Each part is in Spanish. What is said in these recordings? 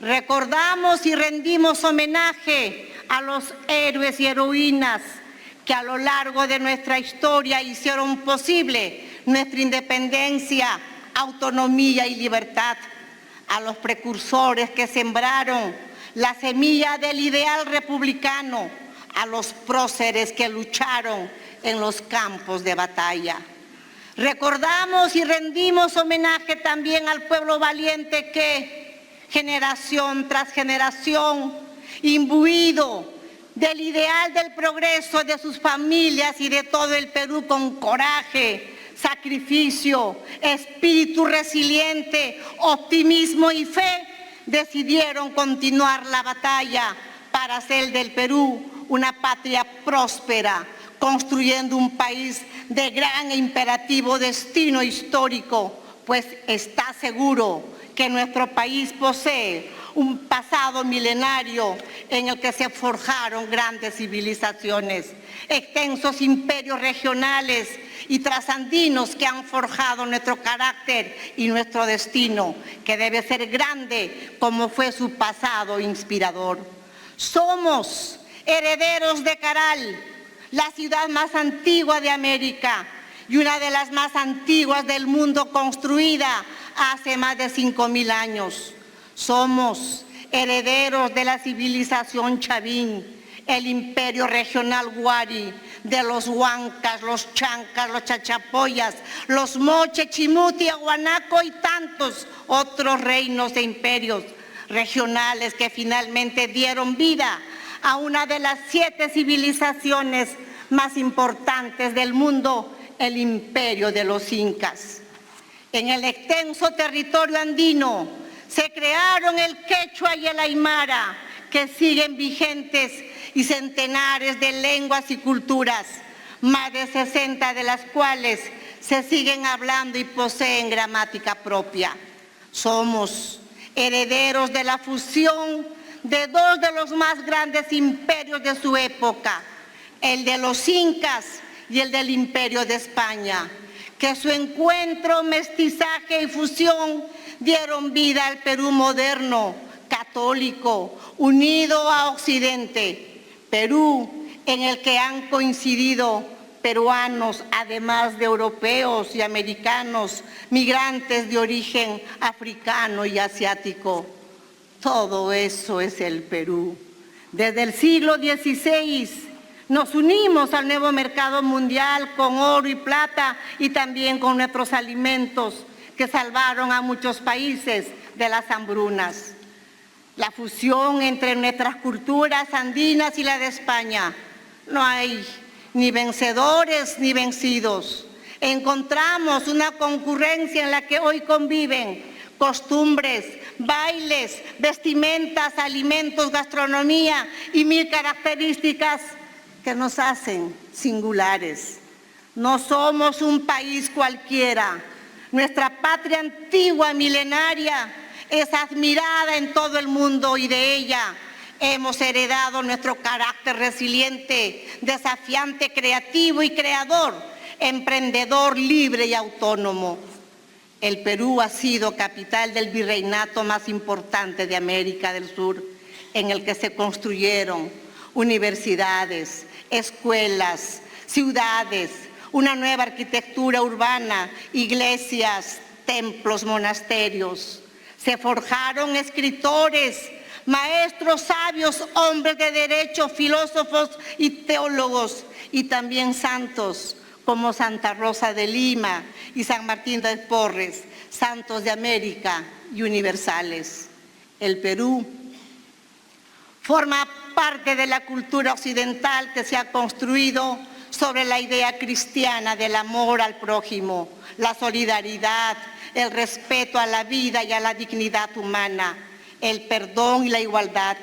Recordamos y rendimos homenaje a los héroes y heroínas que a lo largo de nuestra historia hicieron posible nuestra independencia, autonomía y libertad, a los precursores que sembraron la semilla del ideal republicano, a los próceres que lucharon en los campos de batalla. Recordamos y rendimos homenaje también al pueblo valiente que, generación tras generación, imbuido del ideal del progreso de sus familias y de todo el Perú con coraje, sacrificio, espíritu resiliente, optimismo y fe, decidieron continuar la batalla para hacer del Perú una patria próspera, construyendo un país de gran e imperativo destino histórico, pues está seguro que nuestro país posee un pasado milenario en el que se forjaron grandes civilizaciones, extensos imperios regionales y trasandinos que han forjado nuestro carácter y nuestro destino, que debe ser grande como fue su pasado inspirador. Somos herederos de Caral, la ciudad más antigua de América y una de las más antiguas del mundo, construida hace más de 5.000 años. Somos herederos de la civilización Chavín, el imperio regional Huari, de los Huancas, los Chancas, los Chachapoyas, los Moche, Chimuti, Aguanaco y tantos otros reinos e imperios regionales que finalmente dieron vida a una de las 7 civilizaciones más importantes del mundo, el imperio de los Incas. En el extenso territorio andino se crearon el quechua y el aymara, que siguen vigentes, y centenares de lenguas y culturas, más de 60 de las cuales se siguen hablando y poseen gramática propia. Somos herederos de la fusión de 2 de los más grandes imperios de su época, el de los Incas y el del Imperio de España, que su encuentro, mestizaje y fusión dieron vida al Perú moderno, católico, unido a Occidente. Perú en el que han coincidido peruanos, además de europeos y americanos, migrantes de origen africano y asiático. Todo eso es el Perú. Desde el siglo XVI nos unimos al nuevo mercado mundial con oro y plata y también con nuestros alimentos que salvaron a muchos países de las hambrunas. La fusión entre nuestras culturas andinas y la de España. No hay ni vencedores ni vencidos. Encontramos una concurrencia en la que hoy conviven costumbres, bailes, vestimentas, alimentos, gastronomía y 1000 características que nos hacen singulares. No somos un país cualquiera. Nuestra patria antigua, milenaria, es admirada en todo el mundo y de ella hemos heredado nuestro carácter resiliente, desafiante, creativo y creador, emprendedor, libre y autónomo. El Perú ha sido capital del virreinato más importante de América del Sur, en el que se construyeron universidades, escuelas, ciudades, una nueva arquitectura urbana, iglesias, templos, monasterios. Se forjaron escritores, maestros, sabios, hombres de derecho, filósofos y teólogos, y también santos como Santa Rosa de Lima y San Martín de Porres, santos de América y universales. El Perú forma parte de la cultura occidental que se ha construido sobre la idea cristiana del amor al prójimo, la solidaridad, el respeto a la vida y a la dignidad humana, el perdón y la igualdad,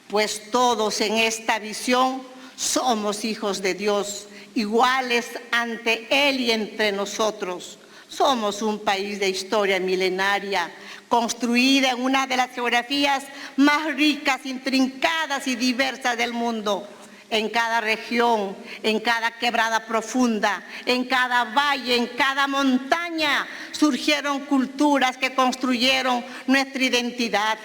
pues todos en esta visión somos hijos de Dios, iguales ante Él y entre nosotros. Somos un país de historia milenaria, construida en una de las geografías más ricas, intrincadas y diversas del mundo. En cada región, en cada quebrada profunda, en cada valle, en cada montaña, surgieron culturas que construyeron nuestra identidad.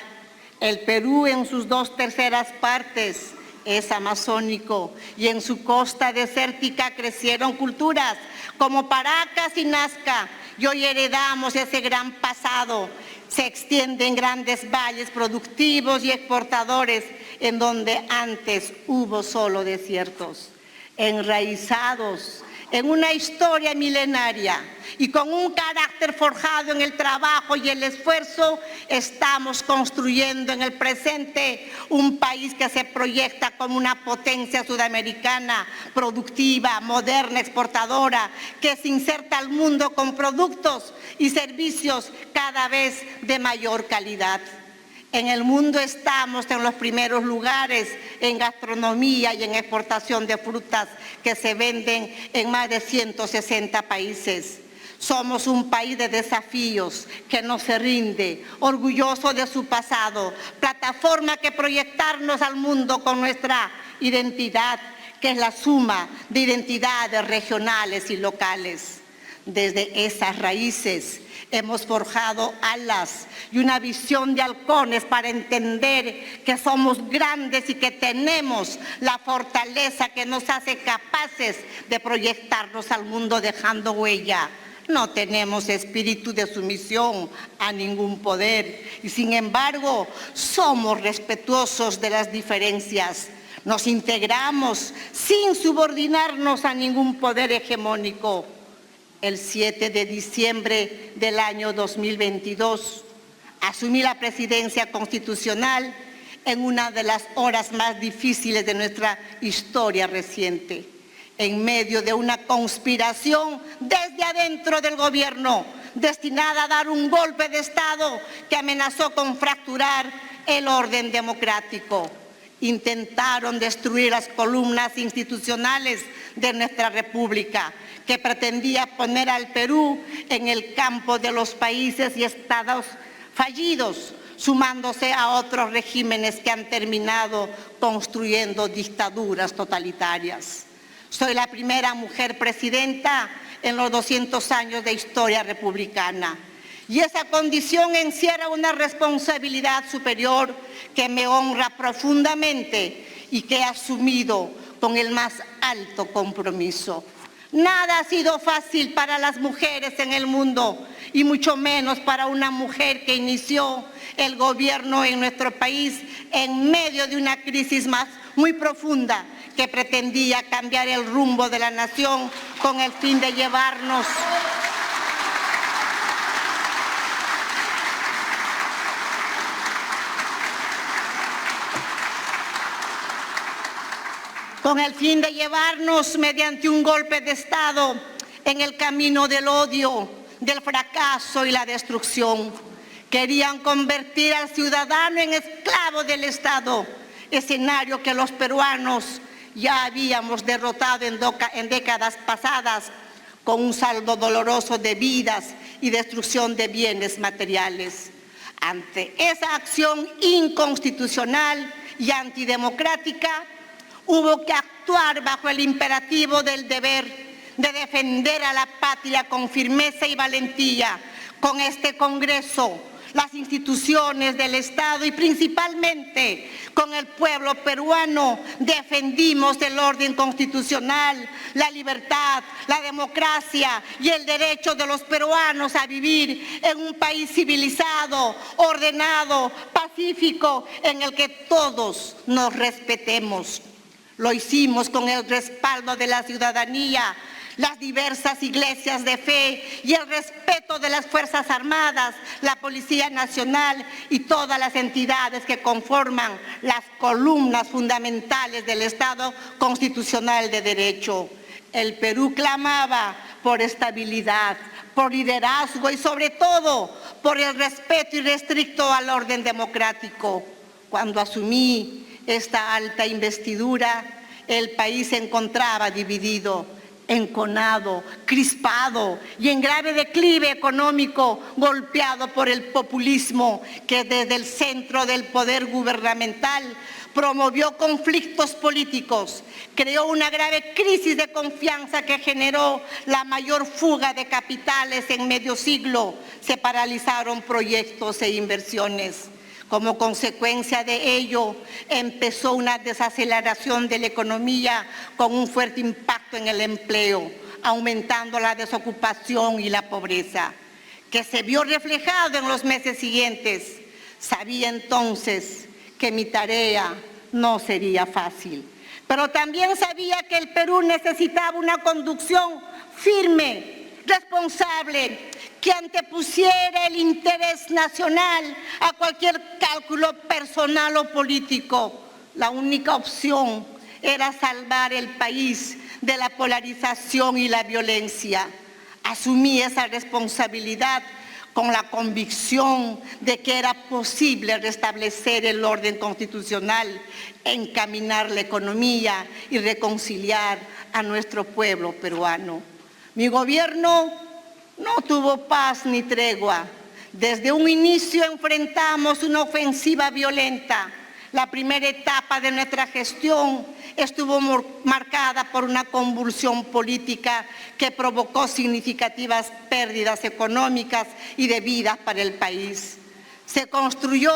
El Perú en sus 2/3 partes es amazónico y en su costa desértica crecieron culturas como Paracas y Nazca, y hoy heredamos ese gran pasado. Se extienden grandes valles productivos y exportadores en donde antes hubo solo desiertos, enraizados en una historia milenaria y con un carácter forjado en el trabajo y el esfuerzo, estamos construyendo en el presente un país que se proyecta como una potencia sudamericana, productiva, moderna, exportadora, que se inserta al mundo con productos y servicios cada vez de mayor calidad. En el mundo estamos en los primeros lugares en gastronomía y en exportación de frutas que se venden en más de 160 países. Somos un país de desafíos que no se rinde, orgulloso de su pasado, plataforma que proyectarnos al mundo con nuestra identidad, que es la suma de identidades regionales y locales. Desde esas raíces hemos forjado alas y una visión de halcones para entender que somos grandes y que tenemos la fortaleza que nos hace capaces de proyectarnos al mundo dejando huella. No tenemos espíritu de sumisión a ningún poder y sin embargo somos respetuosos de las diferencias. Nos integramos sin subordinarnos a ningún poder hegemónico. El 7 de diciembre del año 2022, asumí la presidencia constitucional en una de las horas más difíciles de nuestra historia reciente, en medio de una conspiración desde adentro del gobierno, destinada a dar un golpe de Estado que amenazó con fracturar el orden democrático. Intentaron destruir las columnas institucionales de nuestra República, que pretendía poner al Perú en el campo de los países y estados fallidos, sumándose a otros regímenes que han terminado construyendo dictaduras totalitarias. Soy la primera mujer presidenta en los 200 años de historia republicana. Y esa condición encierra una responsabilidad superior que me honra profundamente y que he asumido con el más alto compromiso. Nada ha sido fácil para las mujeres en el mundo y mucho menos para una mujer que inició el gobierno en nuestro país en medio de una crisis muy profunda que pretendía cambiar el rumbo de la nación con el fin de llevarnos mediante un golpe de Estado en el camino del odio, del fracaso y la destrucción. Querían convertir al ciudadano en esclavo del Estado, escenario que los peruanos ya habíamos derrotado en décadas pasadas con un saldo doloroso de vidas y destrucción de bienes materiales. Ante esa acción inconstitucional y antidemocrática, hubo que actuar bajo el imperativo del deber de defender a la patria con firmeza y valentía. Con este Congreso, las instituciones del Estado y principalmente con el pueblo peruano defendimos el orden constitucional, la libertad, la democracia y el derecho de los peruanos a vivir en un país civilizado, ordenado, pacífico, en el que todos nos respetemos. Lo hicimos con el respaldo de la ciudadanía, las diversas iglesias de fe y el respeto de las Fuerzas Armadas, la Policía Nacional y todas las entidades que conforman las columnas fundamentales del Estado constitucional de derecho. El Perú clamaba por estabilidad, por liderazgo y sobre todo por el respeto irrestricto al orden democrático. Cuando asumí esta alta investidura, el país se encontraba dividido, enconado, crispado y en grave declive económico, golpeado por el populismo que desde el centro del poder gubernamental promovió conflictos políticos, creó una grave crisis de confianza que generó la mayor fuga de capitales en medio siglo, se paralizaron proyectos e inversiones. Como consecuencia de ello, empezó una desaceleración de la economía con un fuerte impacto en el empleo, aumentando la desocupación y la pobreza, que se vio reflejado en los meses siguientes. Sabía entonces que mi tarea no sería fácil, pero también sabía que el Perú necesitaba una conducción firme, responsable, que antepusiera el interés nacional a cualquier cálculo personal o político. La única opción era salvar el país de la polarización y la violencia. Asumí esa responsabilidad con la convicción de que era posible restablecer el orden constitucional, encaminar la economía y reconciliar a nuestro pueblo peruano. Mi gobierno no tuvo paz ni tregua. Desde un inicio enfrentamos una ofensiva violenta. La primera etapa de nuestra gestión estuvo marcada por una convulsión política que provocó significativas pérdidas económicas y de vidas para el país. Se construyó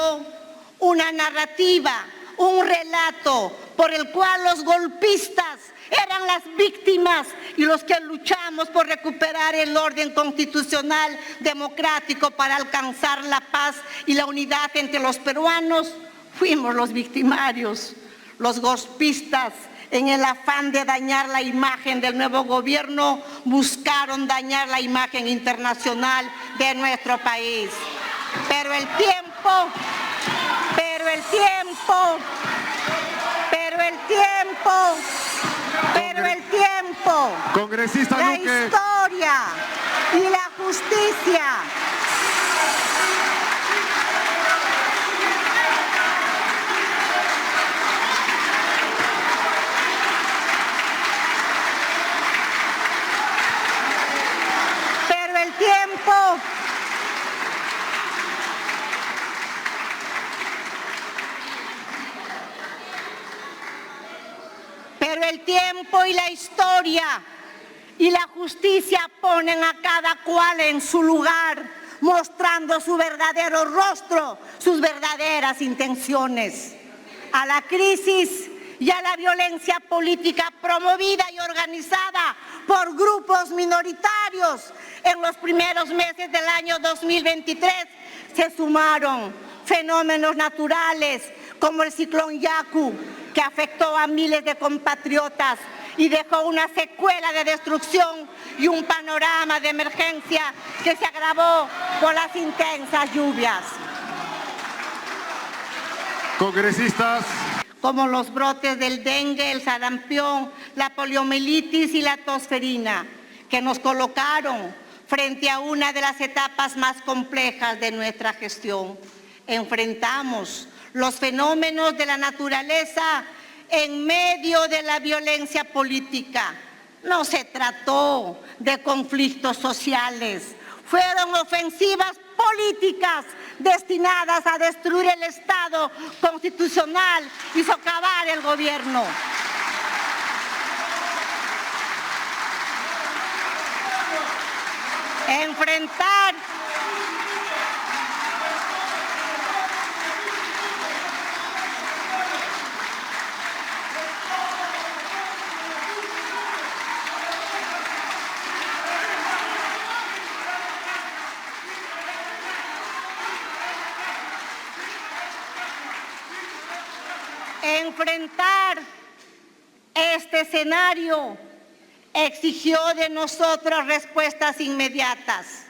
una narrativa, un relato por el cual los golpistas eran las víctimas y los que luchamos por recuperar el orden constitucional democrático para alcanzar la paz y la unidad entre los peruanos, fuimos los victimarios. Los golpistas, en el afán de dañar la imagen del nuevo gobierno, buscaron dañar la imagen internacional de nuestro país. Pero el tiempo, Congresista la Luque. historia y la justicia y la historia y la justicia ponen a cada cual en su lugar, mostrando su verdadero rostro, sus verdaderas intenciones. A la crisis y a la violencia política promovida y organizada por grupos minoritarios en los primeros meses del año 2023 se sumaron fenómenos naturales como el ciclón Yaku, que afectó a miles de compatriotas y dejó una secuela de destrucción y un panorama de emergencia que se agravó por las intensas lluvias. Congresistas. Como los brotes del dengue, el sarampión, la poliomielitis y la tosferina, que nos colocaron frente a una de las etapas más complejas de nuestra gestión. Enfrentamos los fenómenos de la naturaleza en medio de la violencia política. No se trató de conflictos sociales, fueron ofensivas políticas destinadas a destruir el Estado constitucional y socavar el gobierno. Enfrentar este escenario exigió de nosotros respuestas inmediatas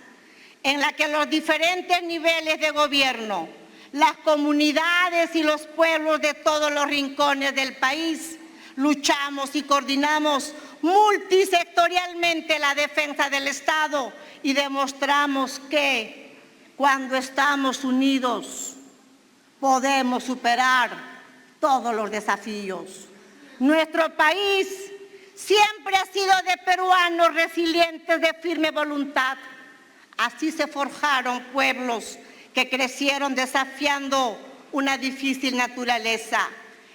en las que los diferentes niveles de gobierno, las comunidades y los pueblos de todos los rincones del país luchamos y coordinamos multisectorialmente la defensa del Estado y demostramos que cuando estamos unidos podemos superar todos los desafíos. Nuestro país siempre ha sido de peruanos resilientes de firme voluntad. Así se forjaron pueblos que crecieron desafiando una difícil naturaleza.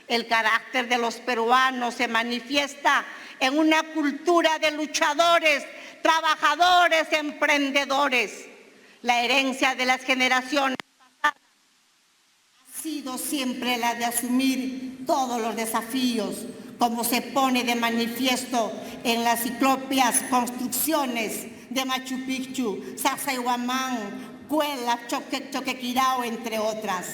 El carácter de los peruanos se manifiesta en una cultura de luchadores, trabajadores, emprendedores. La herencia de las generaciones pasadas sido siempre la de asumir todos los desafíos, como se pone de manifiesto en las ciclópeas construcciones de Machu Picchu, Sacsayhuamán, Puebla, Choquequirao, entre otras.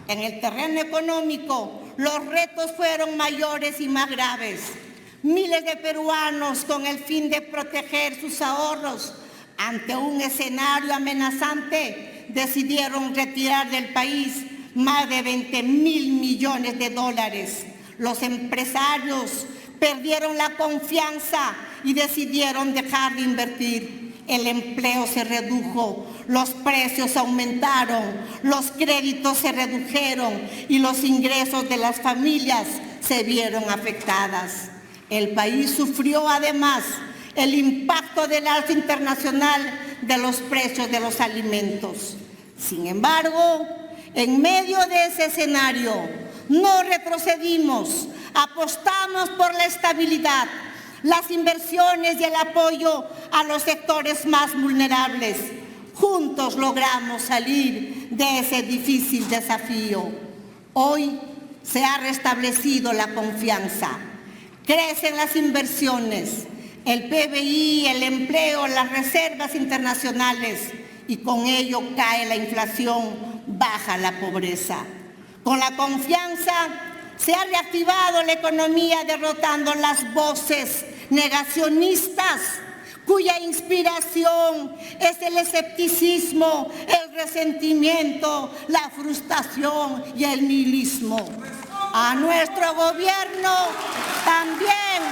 En el terreno económico, los retos fueron mayores y más graves. Miles de peruanos, con el fin de proteger sus ahorros ante un escenario amenazante, decidieron retirar del país más de 20.000 millones de dólares. Los empresarios perdieron la confianza y decidieron dejar de invertir. El empleo se redujo, los precios aumentaron, los créditos se redujeron y los ingresos de las familias se vieron afectadas. El país sufrió además el impacto del alza internacional de los precios de los alimentos. Sin embargo, en medio de ese escenario, no retrocedimos, apostamos por la estabilidad, las inversiones y el apoyo a los sectores más vulnerables. Juntos logramos salir de ese difícil desafío. Hoy se ha restablecido la confianza, crecen las inversiones, el PBI, el empleo, las reservas internacionales y con ello cae la inflación, baja la pobreza. Con la confianza se ha reactivado la economía derrotando las voces negacionistas cuya inspiración es el escepticismo, el resentimiento, la frustración y el nihilismo. A nuestro gobierno también